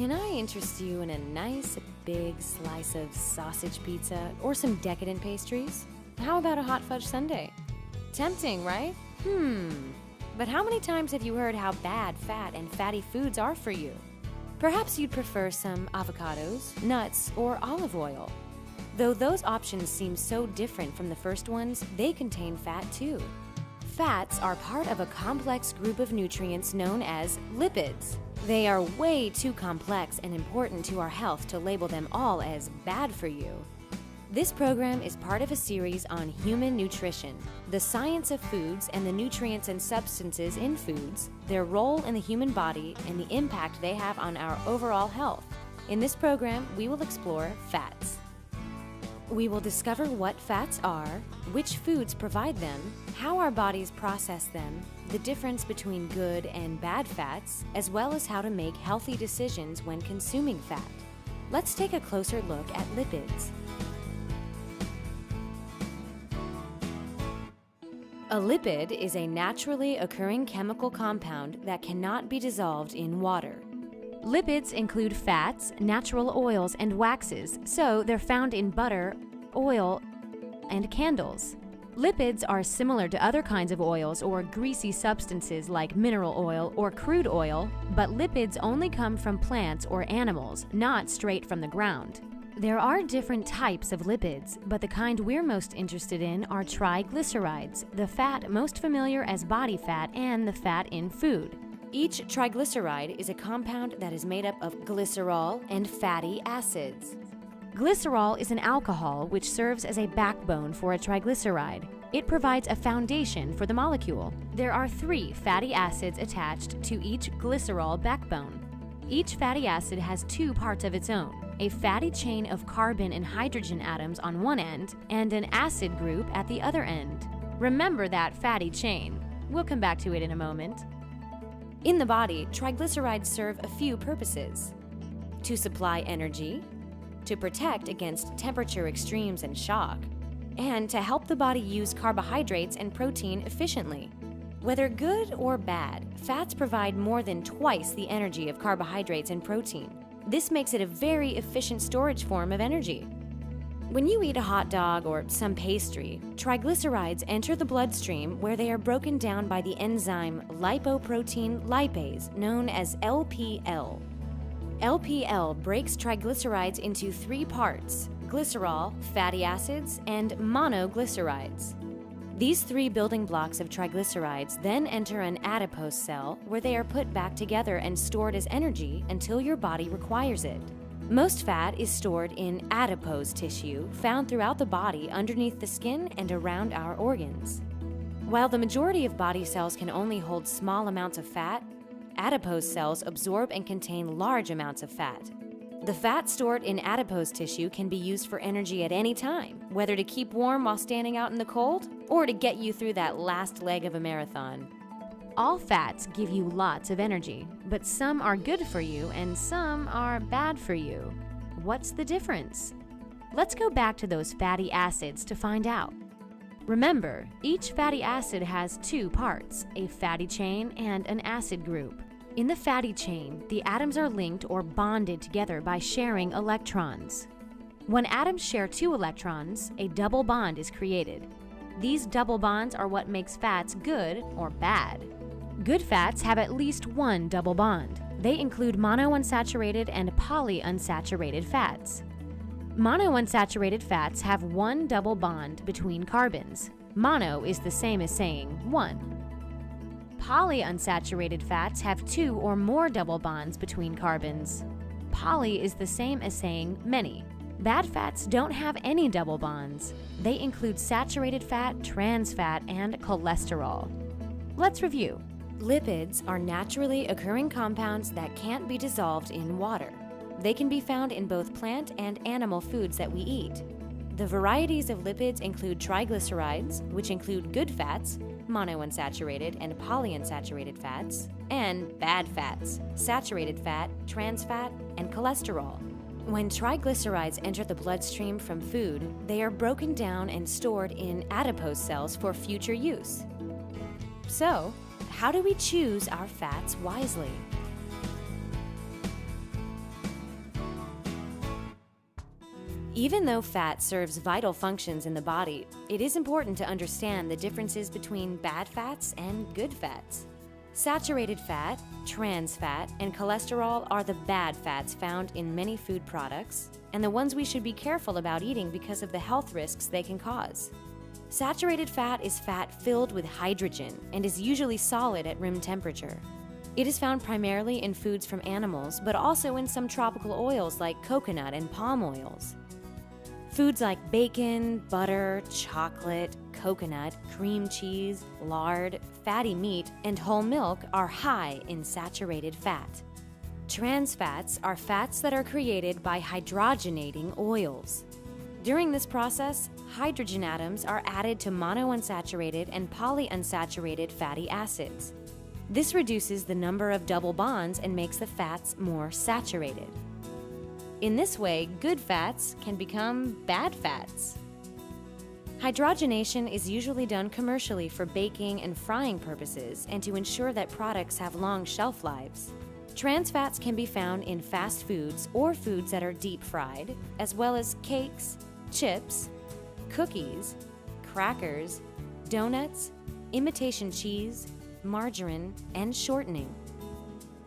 Can I interest you in a nice big slice of sausage pizza or some decadent pastries? How about a hot fudge sundae? Tempting, right? But how many times have you heard how bad fat and fatty foods are for you? Perhaps you'd prefer some avocados, nuts, or olive oil. Though those options seem so different from the first ones, they contain fat too. Fats are part of a complex group of nutrients known as lipids. They are way too complex and important to our health to label them all as bad for you. This program is part of a series on human nutrition, the science of foods and the nutrients and substances in foods, their role in the human body, and the impact they have on our overall health. In this program, we will explore fats. We will discover what fats are, which foods provide them, how our bodies process them, the difference between good and bad fats, as well as how to make healthy decisions when consuming fat. Let's take a closer look at lipids. A lipid is a naturally occurring chemical compound that cannot be dissolved in water. Lipids include fats, natural oils, and waxes, so they're found in butter, oil, and candles. Lipids are similar to other kinds of oils or greasy substances like mineral oil or crude oil, but lipids only come from plants or animals, not straight from the ground. There are different types of lipids, but the kind we're most interested in are triglycerides, the fat most familiar as body fat and the fat in food. Each triglyceride is a compound that is made up of glycerol and fatty acids. Glycerol is an alcohol which serves as a backbone for a triglyceride. It provides a foundation for the molecule. There are 3 fatty acids attached to each glycerol backbone. Each fatty acid has 2 parts of its own, a fatty chain of carbon and hydrogen atoms on one end and an acid group at the other end. Remember that fatty chain. We'll come back to it in a moment. In the body, triglycerides serve a few purposes: to supply energy, to protect against temperature extremes and shock, and to help the body use carbohydrates and protein efficiently. Whether good or bad, fats provide more than twice the energy of carbohydrates and protein. This makes it a very efficient storage form of energy. When you eat a hot dog or some pastry, triglycerides enter the bloodstream where they are broken down by the enzyme lipoprotein lipase, known as LPL. LPL breaks triglycerides into 3 parts: glycerol, fatty acids, and monoglycerides. These 3 building blocks of triglycerides then enter an adipose cell where they are put back together and stored as energy until your body requires it. Most fat is stored in adipose tissue found throughout the body underneath the skin and around our organs. While the majority of body cells can only hold small amounts of fat, adipose cells absorb and contain large amounts of fat. The fat stored in adipose tissue can be used for energy at any time, whether to keep warm while standing out in the cold or to get you through that last leg of a marathon. All fats give you lots of energy, but some are good for you and some are bad for you. What's the difference? Let's go back to those fatty acids to find out. Remember, each fatty acid has 2 parts, a fatty chain and an acid group. In the fatty chain, the atoms are linked or bonded together by sharing electrons. When atoms share 2 electrons, a double bond is created. These double bonds are what makes fats good or bad. Good fats have at least 1 double bond. They include monounsaturated and polyunsaturated fats. Monounsaturated fats have 1 double bond between carbons. Mono is the same as saying 1. Polyunsaturated fats have 2 or more double bonds between carbons. Poly is the same as saying many. Bad fats don't have any double bonds. They include saturated fat, trans fat, and cholesterol. Let's review. Lipids are naturally occurring compounds that can't be dissolved in water. They can be found in both plant and animal foods that we eat. The varieties of lipids include triglycerides, which include good fats, monounsaturated and polyunsaturated fats, and bad fats, saturated fat, trans fat, and cholesterol. When triglycerides enter the bloodstream from food, they are broken down and stored in adipose cells for future use. So, how do we choose our fats wisely? Even though fat serves vital functions in the body, it is important to understand the differences between bad fats and good fats. Saturated fat, trans fat, and cholesterol are the bad fats found in many food products, and the ones we should be careful about eating because of the health risks they can cause. Saturated fat is fat filled with hydrogen and is usually solid at room temperature. It is found primarily in foods from animals, but also in some tropical oils like coconut and palm oils. Foods like bacon, butter, chocolate, coconut, cream cheese, lard, fatty meat, and whole milk are high in saturated fat. Trans fats are fats that are created by hydrogenating oils. During this process, hydrogen atoms are added to monounsaturated and polyunsaturated fatty acids. This reduces the number of double bonds and makes the fats more saturated. In this way, good fats can become bad fats. Hydrogenation is usually done commercially for baking and frying purposes and to ensure that products have long shelf lives. Trans fats can be found in fast foods or foods that are deep fried, as well as cakes, chips, cookies, crackers, donuts, imitation cheese, margarine, and shortening.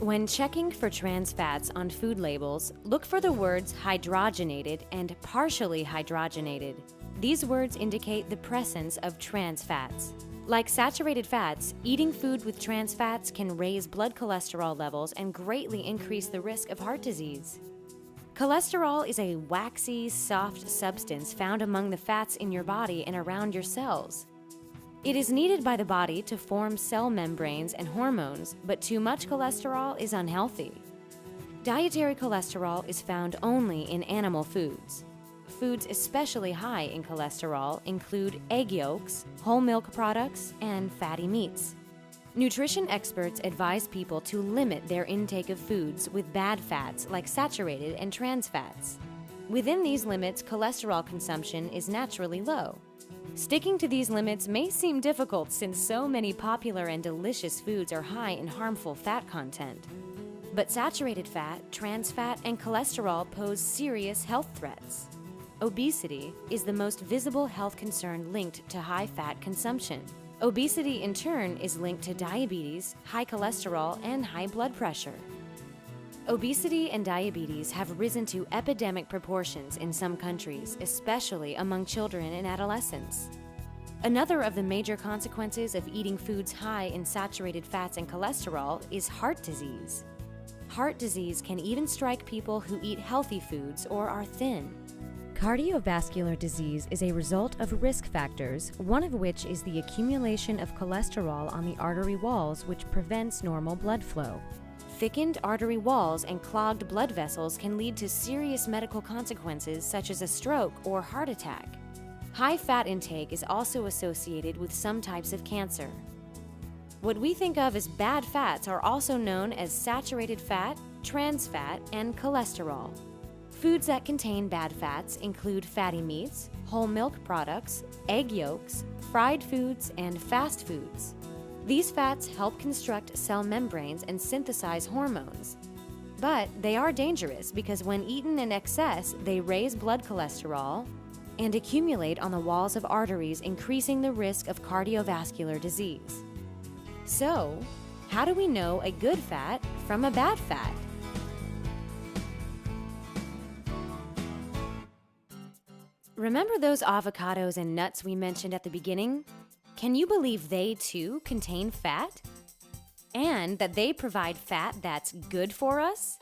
When checking for trans fats on food labels, look for the words hydrogenated and partially hydrogenated. These words indicate the presence of trans fats. Like saturated fats, eating food with trans fats can raise blood cholesterol levels and greatly increase the risk of heart disease. Cholesterol is a waxy, soft substance found among the fats in your body and around your cells. It is needed by the body to form cell membranes and hormones, but too much cholesterol is unhealthy. Dietary cholesterol is found only in animal foods. Foods especially high in cholesterol include egg yolks, whole milk products, and fatty meats. Nutrition experts advise people to limit their intake of foods with bad fats like saturated and trans fats. Within these limits, cholesterol consumption is naturally low. Sticking to these limits may seem difficult since so many popular and delicious foods are high in harmful fat content. But saturated fat, trans fat, and cholesterol pose serious health threats. Obesity is the most visible health concern linked to high fat consumption. Obesity, in turn, is linked to diabetes, high cholesterol, and high blood pressure. Obesity and diabetes have risen to epidemic proportions in some countries, especially among children and adolescents. Another of the major consequences of eating foods high in saturated fats and cholesterol is heart disease. Heart disease can even strike people who eat healthy foods or are thin. Cardiovascular disease is a result of risk factors, one of which is the accumulation of cholesterol on the artery walls, which prevents normal blood flow. Thickened artery walls and clogged blood vessels can lead to serious medical consequences such as a stroke or heart attack. High fat intake is also associated with some types of cancer. What we think of as bad fats are also known as saturated fat, trans fat, and cholesterol. Foods that contain bad fats include fatty meats, whole milk products, egg yolks, fried foods, and fast foods. These fats help construct cell membranes and synthesize hormones. But they are dangerous because when eaten in excess, they raise blood cholesterol and accumulate on the walls of arteries, increasing the risk of cardiovascular disease. So, how do we know a good fat from a bad fat? Remember those avocados and nuts we mentioned at the beginning? Can you believe they too contain fat? And that they provide fat that's good for us?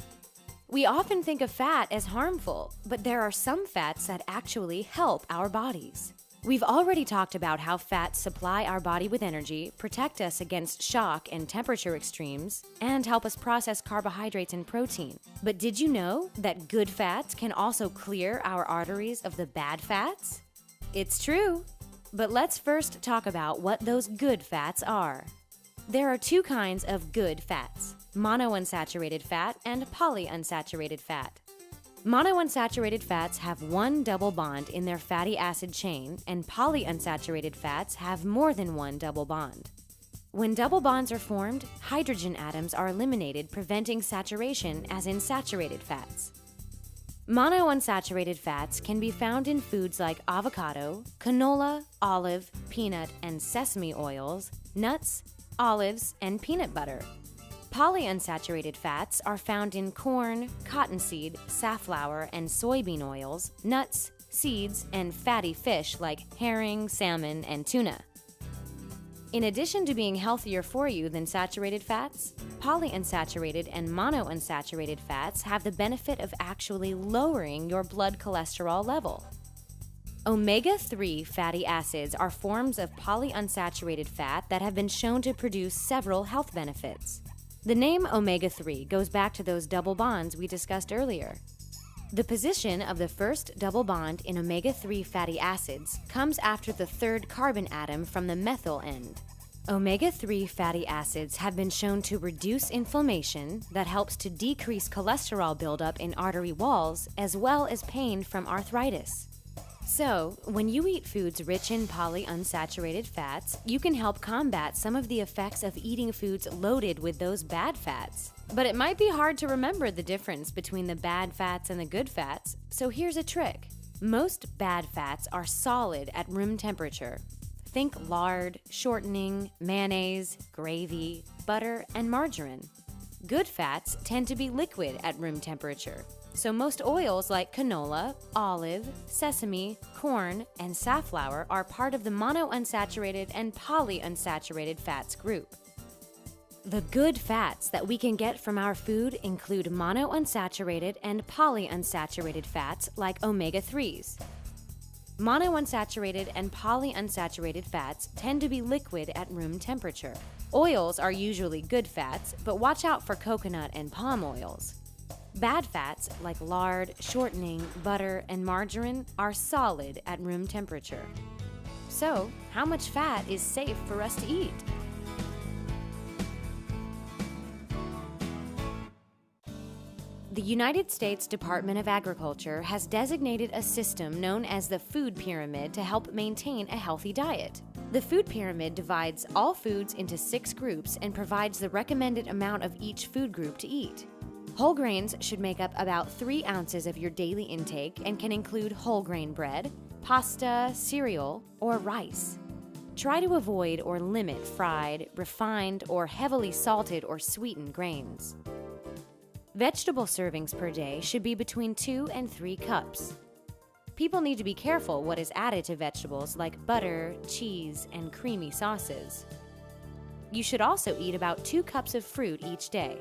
We often think of fat as harmful, but there are some fats that actually help our bodies. We've already talked about how fats supply our body with energy, protect us against shock and temperature extremes, and help us process carbohydrates and protein. But did you know that good fats can also clear our arteries of the bad fats? It's true. But let's first talk about what those good fats are. There are two kinds of good fats: monounsaturated fat and polyunsaturated fat. Monounsaturated fats have one double bond in their fatty acid chain, and polyunsaturated fats have more than one double bond. When double bonds are formed, hydrogen atoms are eliminated, preventing saturation as in saturated fats. Monounsaturated fats can be found in foods like avocado, canola, olive, peanut, and sesame oils, nuts, olives, and peanut butter. Polyunsaturated fats are found in corn, cottonseed, safflower, and soybean oils, nuts, seeds, and fatty fish like herring, salmon, and tuna. In addition to being healthier for you than saturated fats, polyunsaturated and monounsaturated fats have the benefit of actually lowering your blood cholesterol level. Omega-3 fatty acids are forms of polyunsaturated fat that have been shown to produce several health benefits. The name omega-3 goes back to those double bonds we discussed earlier. The position of the first double bond in omega-3 fatty acids comes after the third carbon atom from the methyl end. Omega-3 fatty acids have been shown to reduce inflammation that helps to decrease cholesterol buildup in artery walls as well as pain from arthritis. So, when you eat foods rich in polyunsaturated fats, you can help combat some of the effects of eating foods loaded with those bad fats. But it might be hard to remember the difference between the bad fats and the good fats, so here's a trick. Most bad fats are solid at room temperature. Think lard, shortening, mayonnaise, gravy, butter, and margarine. Good fats tend to be liquid at room temperature. So most oils like canola, olive, sesame, corn, and safflower are part of the monounsaturated and polyunsaturated fats group. The good fats that we can get from our food include monounsaturated and polyunsaturated fats like omega-3s. Monounsaturated and polyunsaturated fats tend to be liquid at room temperature. Oils are usually good fats, but watch out for coconut and palm oils. Bad fats like lard, shortening, butter, and margarine are solid at room temperature. So, how much fat is safe for us to eat? The United States Department of Agriculture has designated a system known as the food pyramid to help maintain a healthy diet. The food pyramid divides all foods into 6 groups and provides the recommended amount of each food group to eat. Whole grains should make up about 3 ounces of your daily intake and can include whole grain bread, pasta, cereal, or rice. Try to avoid or limit fried, refined, or heavily salted or sweetened grains. Vegetable servings per day should be between 2 and 3 cups. People need to be careful what is added to vegetables like butter, cheese, and creamy sauces. You should also eat about 2 cups of fruit each day.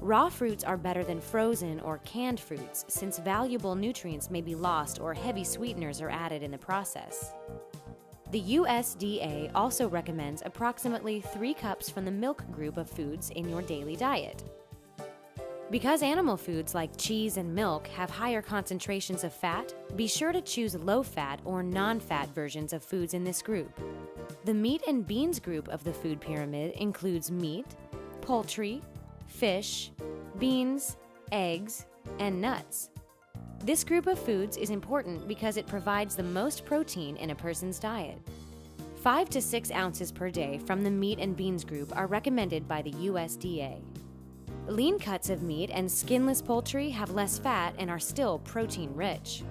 Raw fruits are better than frozen or canned fruits since valuable nutrients may be lost or heavy sweeteners are added in the process. The USDA also recommends approximately 3 cups from the milk group of foods in your daily diet. Because animal foods like cheese and milk have higher concentrations of fat, be sure to choose low-fat or non-fat versions of foods in this group. The meat and beans group of the food pyramid includes meat, poultry, fish, beans, eggs, and nuts. This group of foods is important because it provides the most protein in a person's diet. 5 to 6 ounces per day from the meat and beans group are recommended by the USDA. Lean cuts of meat and skinless poultry have less fat and are still protein-rich.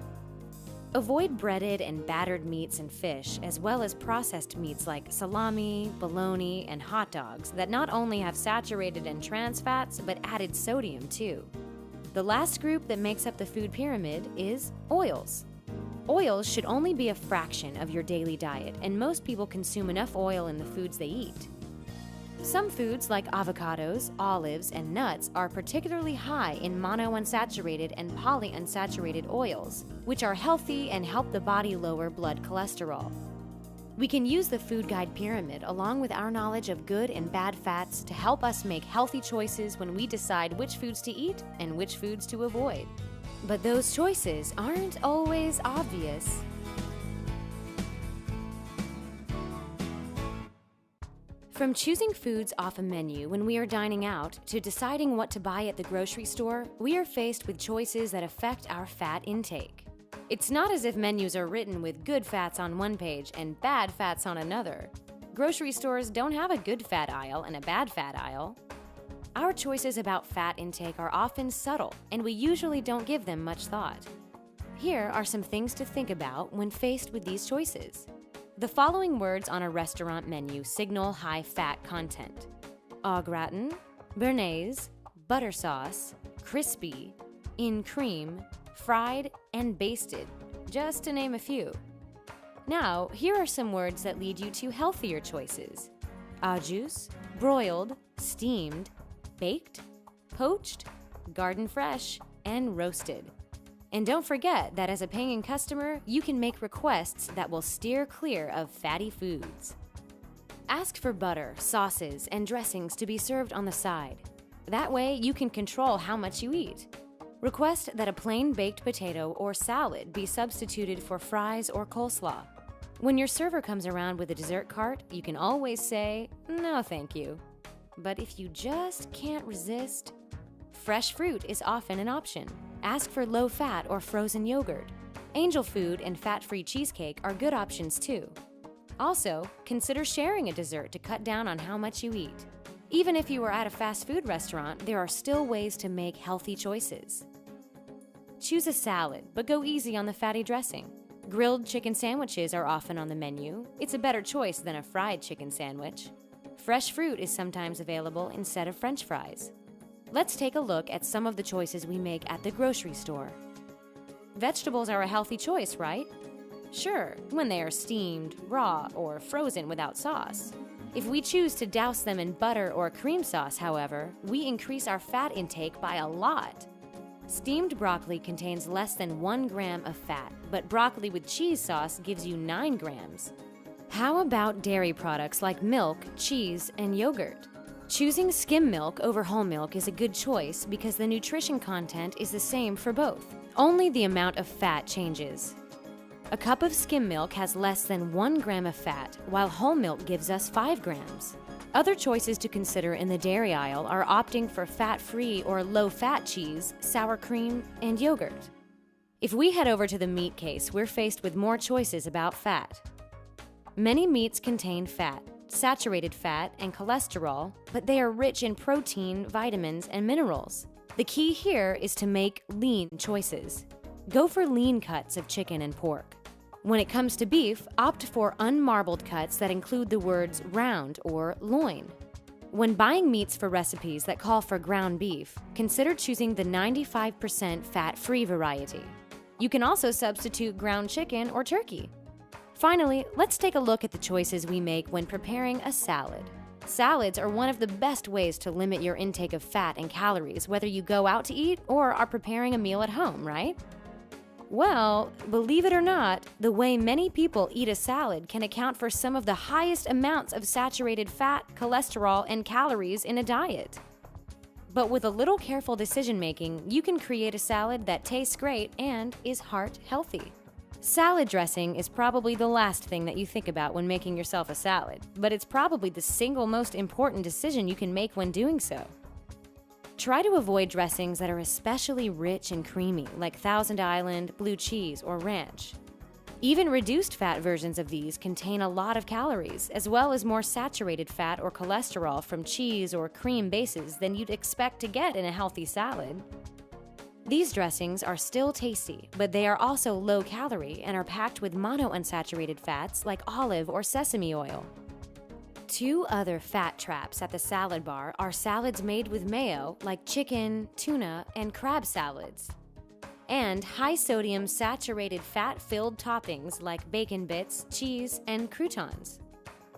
Avoid breaded and battered meats and fish, as well as processed meats like salami, bologna, and hot dogs that not only have saturated and trans fats, but added sodium too. The last group that makes up the food pyramid is oils. Oils should only be a fraction of your daily diet, and most people consume enough oil in the foods they eat. Some foods like avocados, olives, and nuts are particularly high in monounsaturated and polyunsaturated oils, which are healthy and help the body lower blood cholesterol. We can use the food guide pyramid along with our knowledge of good and bad fats to help us make healthy choices when we decide which foods to eat and which foods to avoid. But those choices aren't always obvious. From choosing foods off a menu when we are dining out to deciding what to buy at the grocery store, we are faced with choices that affect our fat intake. It's not as if menus are written with good fats on one page and bad fats on another. Grocery stores don't have a good fat aisle and a bad fat aisle. Our choices about fat intake are often subtle, and we usually don't give them much thought. Here are some things to think about when faced with these choices. The following words on a restaurant menu signal high fat content: au gratin, béarnaise, butter sauce, crispy, in cream, fried, and basted, just to name a few. Now, here are some words that lead you to healthier choices: au jus, broiled, steamed, baked, poached, garden fresh, and roasted. And don't forget that as a paying customer, you can make requests that will steer clear of fatty foods. Ask for butter, sauces, and dressings to be served on the side. That way, you can control how much you eat. Request that a plain baked potato or salad be substituted for fries or coleslaw. When your server comes around with a dessert cart, you can always say, "No, thank you." But if you just can't resist, fresh fruit is often an option. Ask for low-fat or frozen yogurt. Angel food and fat-free cheesecake are good options too. Also, consider sharing a dessert to cut down on how much you eat. Even if you are at a fast food restaurant, there are still ways to make healthy choices. Choose a salad, but go easy on the fatty dressing. Grilled chicken sandwiches are often on the menu. It's a better choice than a fried chicken sandwich. Fresh fruit is sometimes available instead of French fries. Let's take a look at some of the choices we make at the grocery store. Vegetables are a healthy choice, right? Sure, when they are steamed, raw, or frozen without sauce. If we choose to douse them in butter or cream sauce, however, we increase our fat intake by a lot. Steamed broccoli contains less than 1 gram of fat, but broccoli with cheese sauce gives you 9 grams. How about dairy products like milk, cheese, and yogurt? Choosing skim milk over whole milk is a good choice because the nutrition content is the same for both. Only the amount of fat changes. A cup of skim milk has less than 1 gram of fat, while whole milk gives us 5 grams. Other choices to consider in the dairy aisle are opting for fat-free or low-fat cheese, sour cream, and yogurt. If we head over to the meat case, we're faced with more choices about fat. Many meats contain fat, saturated fat, and cholesterol, but they are rich in protein, vitamins, and minerals. The key here is to make lean choices. Go for lean cuts of chicken and pork. When it comes to beef, opt for unmarbled cuts that include the words round or loin. When buying meats for recipes that call for ground beef, consider choosing the 95% fat-free variety. You can also substitute ground chicken or turkey. Finally, let's take a look at the choices we make when preparing a salad. Salads are one of the best ways to limit your intake of fat and calories, whether you go out to eat or are preparing a meal at home, right? Well, believe it or not, the way many people eat a salad can account for some of the highest amounts of saturated fat, cholesterol, and calories in a diet. But with a little careful decision-making, you can create a salad that tastes great and is heart healthy. Salad dressing is probably the last thing that you think about when making yourself a salad, but it's probably the single most important decision you can make when doing so. Try to avoid dressings that are especially rich and creamy, like Thousand Island, blue cheese, or ranch. Even reduced fat versions of these contain a lot of calories, as well as more saturated fat or cholesterol from cheese or cream bases than you'd expect to get in a healthy salad. These dressings are still tasty, but they are also low-calorie and are packed with monounsaturated fats like olive or sesame oil. 2 other fat traps at the salad bar are salads made with mayo like chicken, tuna, and crab salads, and high-sodium saturated fat-filled toppings like bacon bits, cheese, and croutons.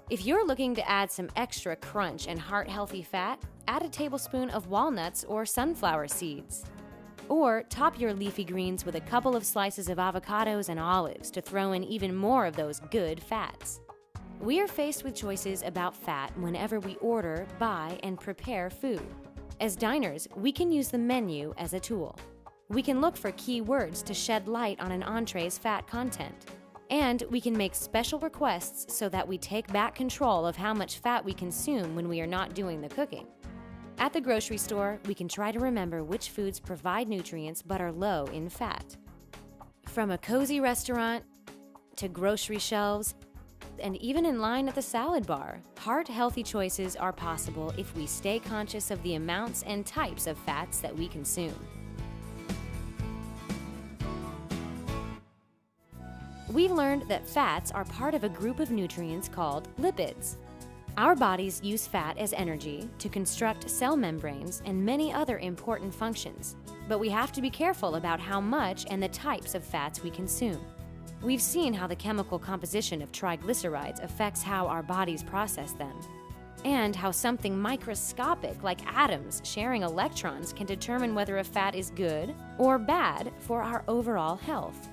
If you're looking to add some extra crunch and heart-healthy fat, add a tablespoon of walnuts or sunflower seeds. Or top your leafy greens with a couple of slices of avocados and olives to throw in even more of those good fats. We are faced with choices about fat whenever we order, buy, and prepare food. As diners, we can use the menu as a tool. We can look for key words to shed light on an entree's fat content. And we can make special requests so that we take back control of how much fat we consume when we are not doing the cooking. At the grocery store, we can try to remember which foods provide nutrients but are low in fat. From a cozy restaurant to grocery shelves, and even in line at the salad bar. Heart-healthy choices are possible if we stay conscious of the amounts and types of fats that we consume. We've learned that fats are part of a group of nutrients called lipids. Our bodies use fat as energy to construct cell membranes and many other important functions, but we have to be careful about how much and the types of fats we consume. We've seen how the chemical composition of triglycerides affects how our bodies process them, and how something microscopic like atoms sharing electrons can determine whether a fat is good or bad for our overall health.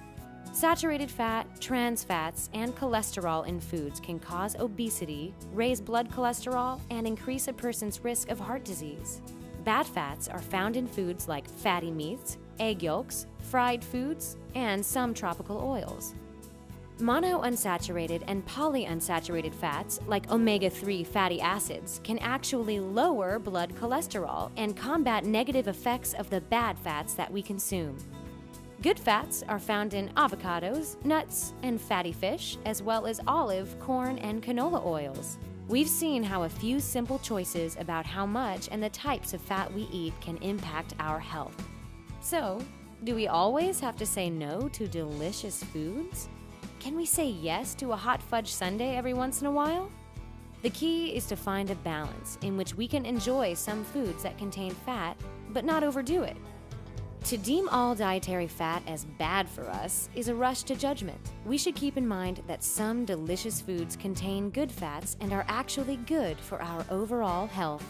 Saturated fat, trans fats, and cholesterol in foods can cause obesity, raise blood cholesterol, and increase a person's risk of heart disease. Bad fats are found in foods like fatty meats, egg yolks, fried foods, and some tropical oils. Monounsaturated and polyunsaturated fats, like omega-3 fatty acids, can actually lower blood cholesterol and combat negative effects of the bad fats that we consume. Good fats are found in avocados, nuts, and fatty fish, as well as olive, corn, and canola oils. We've seen how a few simple choices about how much and the types of fat we eat can impact our health. So, do we always have to say no to delicious foods? Can we say yes to a hot fudge sundae every once in a while? The key is to find a balance in which we can enjoy some foods that contain fat, but not overdo it. To deem all dietary fat as bad for us is a rush to judgment. We should keep in mind that some delicious foods contain good fats and are actually good for our overall health.